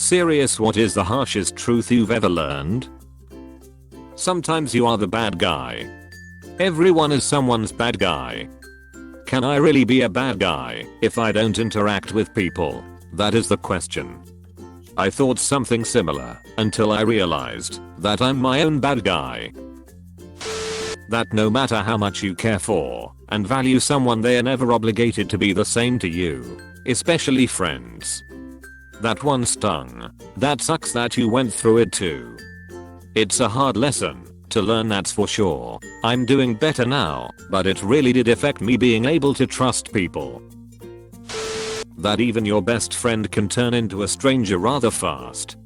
Serious, what is the harshest truth you've ever learned? Sometimes you are the bad guy. Everyone is someone's bad guy. Can I really be a bad guy if I don't interact with people? That is the question. I thought something similar until I realized that I'm my own bad guy. That no matter how much you care for and value someone, they are never obligated to be the same to you, especially friends. That one stung. That sucks that you went through it too. It's a hard lesson to learn, that's for sure. I'm doing better now, but it really did affect me being able to trust people. That even your best friend can turn into a stranger rather fast.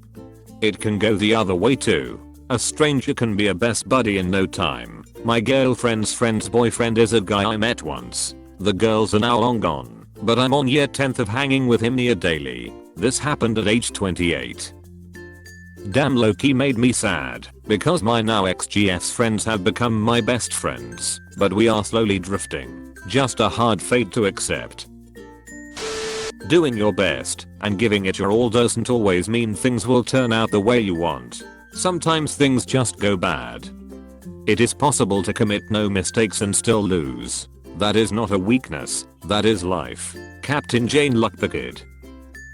It can go the other way too. A stranger can be a best buddy in no time. My girlfriend's friend's boyfriend is a guy I met once. The girls are now long gone, but I'm on year 10th of hanging with him near daily. This happened at age 28. Damn, low-key made me sad, because my now ex-GF's friends have become my best friends, but we are slowly drifting. Just a hard fate to accept. Doing your best and giving it your all doesn't always mean things will turn out the way you want. Sometimes things just go bad. It is possible to commit no mistakes and still lose. That is not a weakness, that is life. Captain Jane Luckbucket.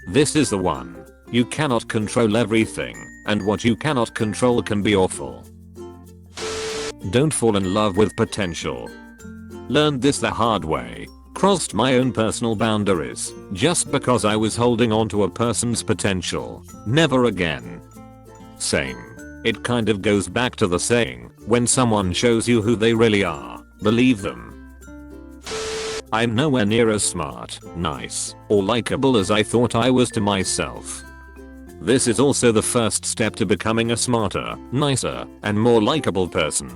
This is the one. You cannot control everything, and what you cannot control can be awful. Don't fall in love with potential. Learned this the hard way. Crossed my own personal boundaries just because I was holding on to a person's potential. Never again. Same. It kind of goes back to the saying, when someone shows you who they really are, believe them. I'm nowhere near as smart, nice, or likable as I thought I was to myself. This is also the first step to becoming a smarter, nicer, and more likable person.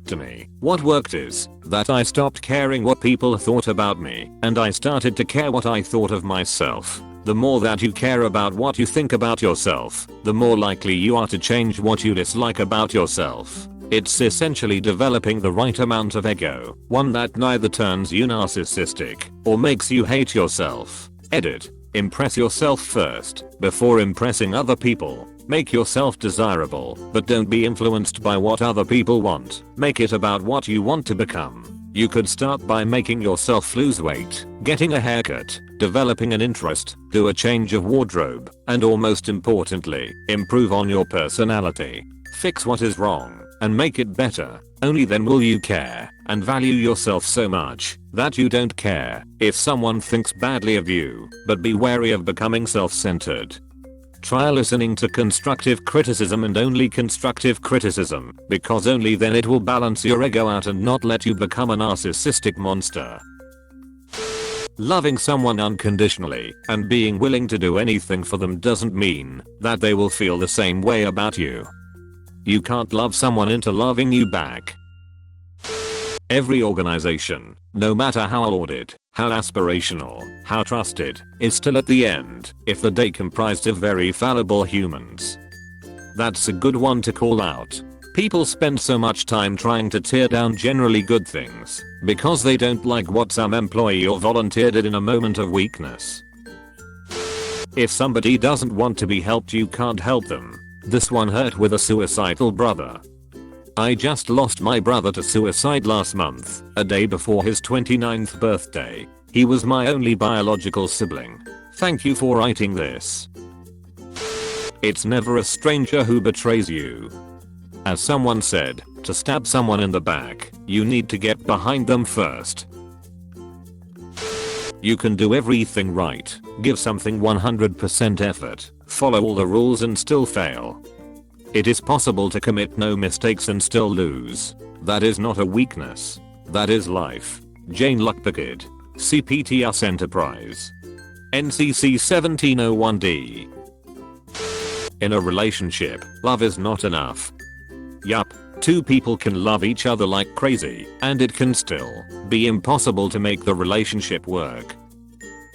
To me, what worked is that I stopped caring what people thought about me, and I started to care what I thought of myself. The more that you care about what you think about yourself, the more likely you are to change what you dislike about yourself. It's essentially developing the right amount of ego, one that neither turns you narcissistic or makes you hate yourself. Edit. Impress yourself first before impressing other people. Make yourself desirable, but don't be influenced by what other people want. Make it about what you want to become. You could start by making yourself lose weight, getting a haircut, developing an interest, do a change of wardrobe, and most importantly, improve on your personality. Fix what is wrong and make it better. Only then will you care and value yourself so much that you don't care if someone thinks badly of you, but be wary of becoming self-centered. Try listening to constructive criticism and only constructive criticism, because only then it will balance your ego out and not let you become a narcissistic monster. Loving someone unconditionally and being willing to do anything for them doesn't mean that they will feel the same way about you. You can't love someone into loving you back. Every organization, no matter how lauded, how aspirational, how trusted, is still at the end, if the day comprised of very fallible humans. That's a good one to call out. People spend so much time trying to tear down generally good things because they don't like what some employee or volunteer did in a moment of weakness. If somebody doesn't want to be helped, you can't help them. This one hurt with a suicidal brother. I just lost my brother to suicide last month, a day before his 29th birthday. He was my only biological sibling. Thank you for writing this. It's never a stranger who betrays you. As someone said, to stab someone in the back, you need to get behind them first. You can do everything right, give something 100% effort, follow all the rules and still fail. It is possible to commit no mistakes and still lose. That is not a weakness. That is life. Jane Luckbucket. CPTS Enterprise. NCC 1701D. In a relationship, love is not enough. Yup. Two people can love each other like crazy, and it can still be impossible to make the relationship work.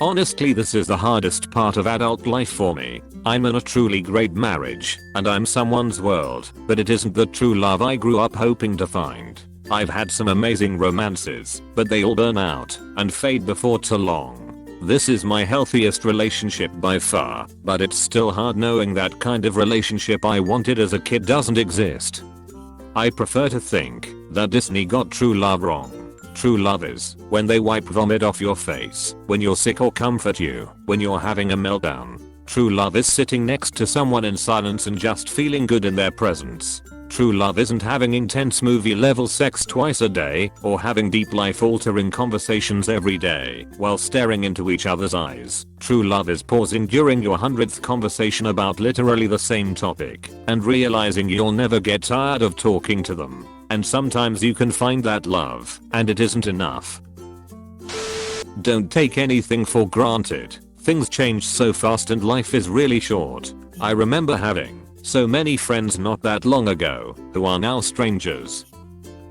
Honestly, this is the hardest part of adult life for me. I'm in a truly great marriage, and I'm someone's world, but it isn't the true love I grew up hoping to find. I've had some amazing romances, but they all burn out and fade before too long. This is my healthiest relationship by far, but it's still hard knowing that kind of relationship I wanted as a kid doesn't exist. I prefer to think that Disney got true love wrong. True love is when they wipe vomit off your face, when you're sick or comfort you, when you're having a meltdown. True love is sitting next to someone in silence and just feeling good in their presence. True love isn't having intense movie level sex twice a day or having deep life altering conversations every day while staring into each other's eyes. True love is pausing during your 100th conversation about literally the same topic and realizing you'll never get tired of talking to them. And sometimes you can find that love and it isn't enough. Don't take anything for granted. Things change so fast and life is really short. I remember having so many friends not that long ago who are now strangers.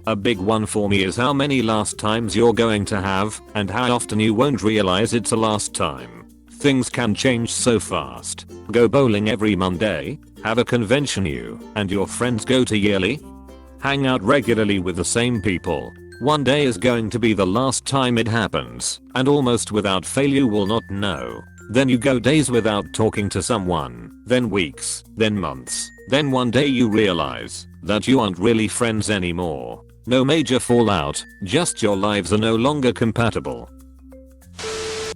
A big one for me is how many last times you're going to have and how often you won't realize it's a last time. Things can change so fast. Go bowling every Monday, have a convention you and your friends go to yearly, hang out regularly with the same people. One day is going to be the last time it happens, and almost without fail you will not know. Then you go days without talking to someone, then weeks, then months, then one day you realize that you aren't really friends anymore. No major fallout, just your lives are no longer compatible.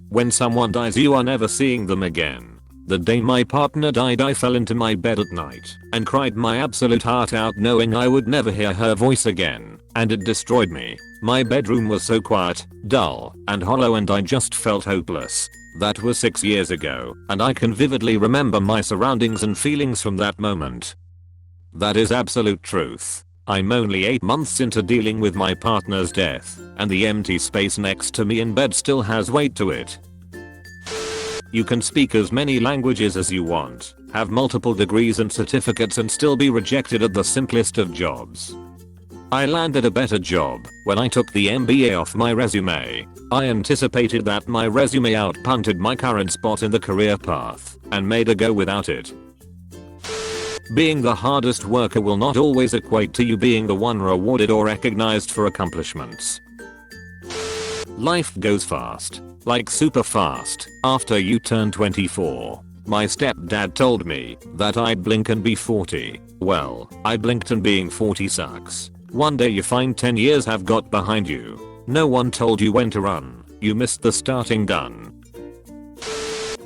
When someone dies you are never seeing them again. The day my partner died I fell into my bed at night and cried my absolute heart out knowing I would never hear her voice again, and it destroyed me. My bedroom was so quiet, dull, and hollow and I just felt hopeless. That was 6 years ago, and I can vividly remember my surroundings and feelings from that moment. That is absolute truth. I'm only 8 months into dealing with my partner's death, and the empty space next to me in bed still has weight to it. You can speak as many languages as you want, have multiple degrees and certificates and still be rejected at the simplest of jobs. I landed a better job when I took the MBA off my resume. I anticipated that my resume outpunted my current spot in the career path and made a go without it. Being the hardest worker will not always equate to you being the one rewarded or recognized for accomplishments. Life goes fast. Like super fast, after you turn 24. My stepdad told me that I'd blink and be 40. Well, I blinked and being 40 sucks. One day you find 10 years have got behind you. No one told you when to run. You missed the starting gun.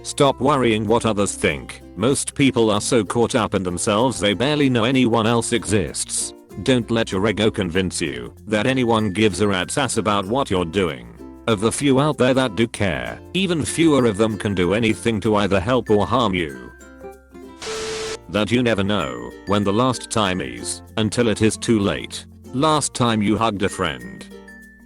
Stop worrying what others think. Most people are so caught up in themselves they barely know anyone else exists. Don't let your ego convince you that anyone gives a rat's ass about what you're doing. Of the few out there that do care, even fewer of them can do anything to either help or harm you. That you never know when the last time is until it is too late. Last time you hugged a friend.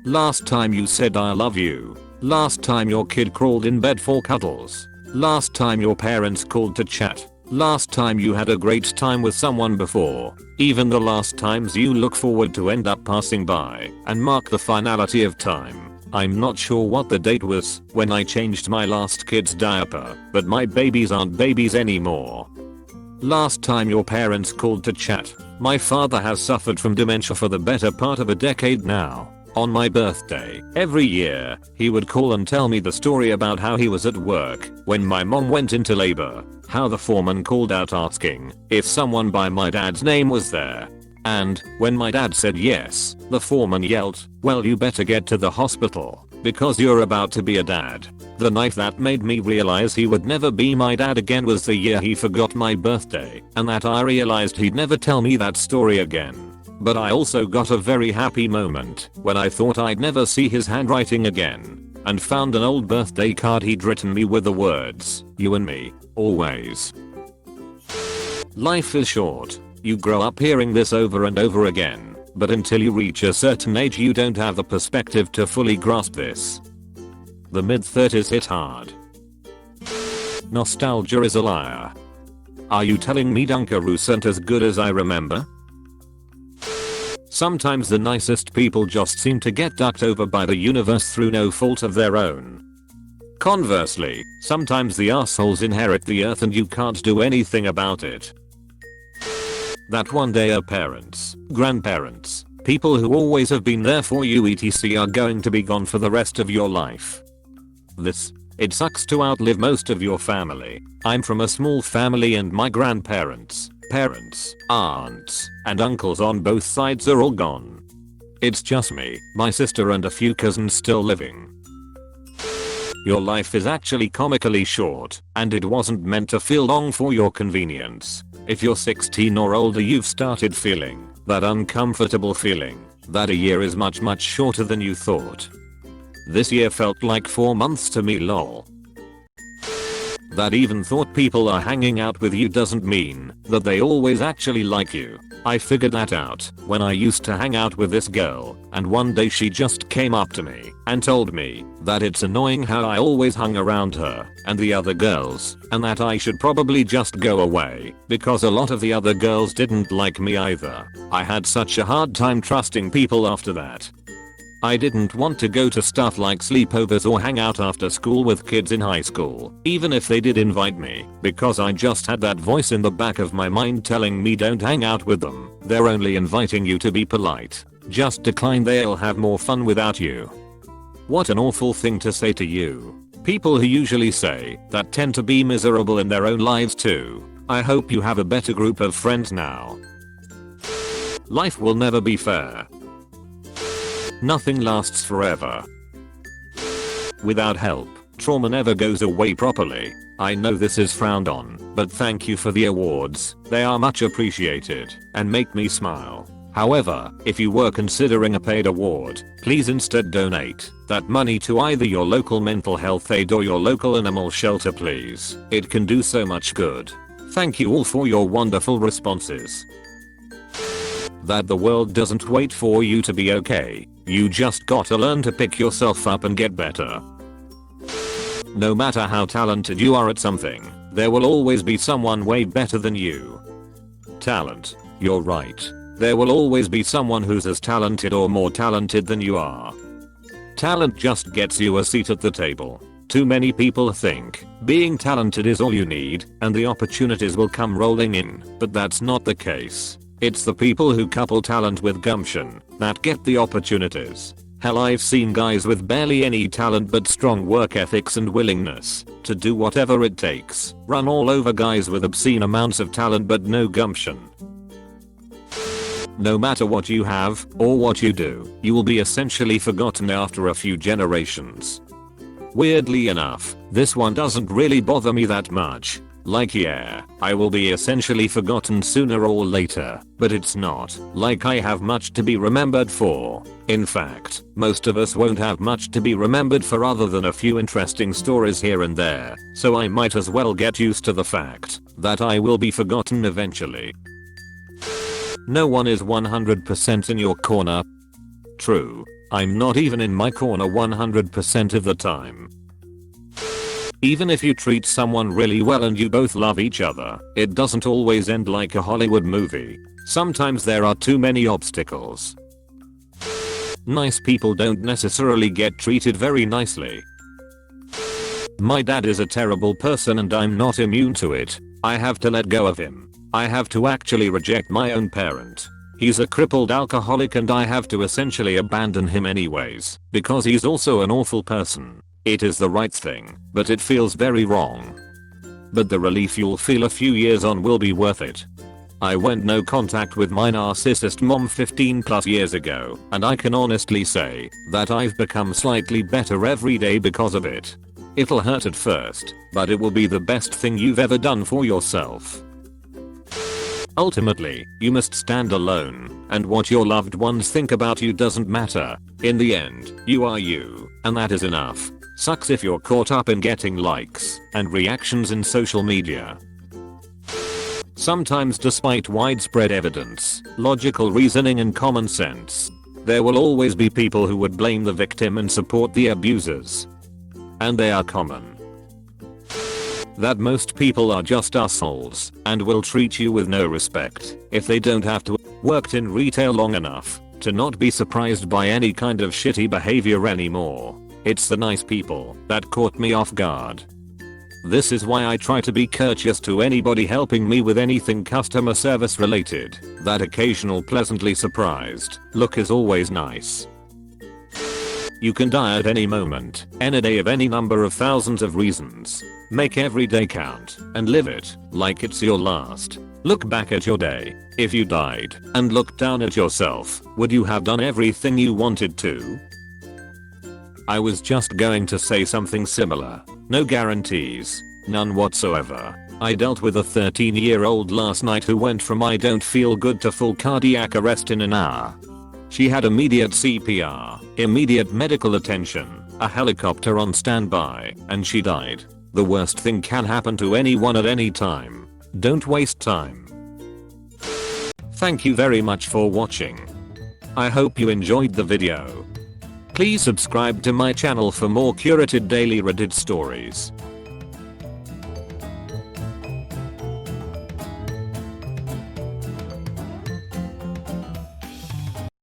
Last time you said I love you. Last time your kid crawled in bed for cuddles. Last time your parents called to chat. Last time you had a great time with someone before. Even the last times you look forward to end up passing by and mark the finality of time. I'm not sure what the date was when I changed my last kid's diaper, but my babies aren't babies anymore. Last time your parents called to chat. My father has suffered from dementia for the better part of a decade now. On my birthday, every year, he would call and tell me the story about how he was at work when my mom went into labor, how the foreman called out asking if someone by my dad's name was there. And when my dad said yes, the foreman yelled, "Well, you better get to the hospital because you're about to be a dad." The night that made me realize he would never be my dad again was the year he forgot my birthday, and that I realized he'd never tell me that story again. But I also got a very happy moment when I thought I'd never see his handwriting again and found an old birthday card he'd written me with the words, "You and me, always." Life is short. You grow up hearing this over and over again, but until you reach a certain age you don't have the perspective to fully grasp this. The mid-30s hit hard. Nostalgia is a liar. Are you telling me Dunkaroos aren't as good as I remember? Sometimes the nicest people just seem to get ducked over by the universe through no fault of their own. Conversely, sometimes the assholes inherit the earth and you can't do anything about it. That one day our parents, grandparents, people who always have been there for you etc. are going to be gone for the rest of your life. This It sucks to outlive most of your family. I'm from a small family and my grandparents, parents, aunts, and uncles on both sides are all gone. It's just me, my sister and a few cousins still living. Your life is actually comically short, and it wasn't meant to feel long for your convenience. If you're 16 or older, you've started feeling that uncomfortable feeling that a year is much shorter than you thought. This year felt like 4 months to me, lol. That even thought people are hanging out with you doesn't mean that they always actually like you. I figured that out when I used to hang out with this girl, and one day she just came up to me and told me that it's annoying how I always hung around her and the other girls, and that I should probably just go away because a lot of the other girls didn't like me either. I had such a hard time trusting people after that. I didn't want to go to stuff like sleepovers or hang out after school with kids in high school, even if they did invite me, because I just had that voice in the back of my mind telling me don't hang out with them. They're only inviting you to be polite. Just decline, they'll have more fun without you. What an awful thing to say to you. People who usually say that tend to be miserable in their own lives too. I hope you have a better group of friends now. Life will never be fair. Nothing lasts forever. Without help, trauma never goes away properly. I know this is frowned on, but thank you for the awards. They are much appreciated and make me smile. However, if you were considering a paid award, please instead donate that money to either your local mental health aid or your local animal shelter, please. It can do so much good. Thank you all for your wonderful responses. That the world doesn't wait for you to be okay. You just gotta learn to pick yourself up and get better. No matter how talented you are at something, there will always be someone way better than you. Talent. You're right. There will always be someone who's as talented or more talented than you are. Talent just gets you a seat at the table. Too many people think being talented is all you need and the opportunities will come rolling in, but that's not the case. It's the people who couple talent with gumption that get the opportunities. Hell, I've seen guys with barely any talent but strong work ethics and willingness to do whatever it takes run all over guys with obscene amounts of talent but no gumption. No matter what you have or what you do, you will be essentially forgotten after a few generations. Weirdly enough, this one doesn't really bother me that much. Like, yeah, I will be essentially forgotten sooner or later, but it's not like I have much to be remembered for. In fact, most of us won't have much to be remembered for other than a few interesting stories here and there, so I might as well get used to the fact that I will be forgotten eventually. No one is 100% in your corner. True, I'm not even in my corner 100% of the time. Even if you treat someone really well and you both love each other, it doesn't always end like a Hollywood movie. Sometimes there are too many obstacles. Nice people don't necessarily get treated very nicely. My dad is a terrible person and I'm not immune to it. I have to let go of him. I have to actually reject my own parent. He's a crippled alcoholic and I have to essentially abandon him anyways, because he's also an awful person. It is the right thing, but it feels very wrong. But the relief you'll feel a few years on will be worth it. I went no contact with my narcissist mom 15 plus years ago, and I can honestly say that I've become slightly better every day because of it. It'll hurt at first, but it will be the best thing you've ever done for yourself. Ultimately, you must stand alone, and what your loved ones think about you doesn't matter. In the end, you are you, and that is enough. Sucks if you're caught up in getting likes and reactions in social media. Sometimes, despite widespread evidence, logical reasoning and common sense, there will always be people who would blame the victim and support the abusers. And they are common. That most people are just assholes and will treat you with no respect if they don't have to. Worked in retail long enough to not be surprised by any kind of shitty behavior anymore. It's the nice people that caught me off guard. This is why I try to be courteous to anybody helping me with anything customer service related. That occasional pleasantly surprised look is always nice. You can die at any moment, any day of any number of thousands of reasons. Make every day count and live it like it's your last. Look back at your day. If you died and looked down at yourself, would you have done everything you wanted to? I was just going to say something similar. No guarantees. None whatsoever. I dealt with a 13-year-old last night who went from I don't feel good to full cardiac arrest in an hour. She had immediate CPR, immediate medical attention, a helicopter on standby, and she died. The worst thing can happen to anyone at any time. Don't waste time. Thank you very much for watching. I hope you enjoyed the video. Please subscribe to my channel for more curated daily Reddit stories.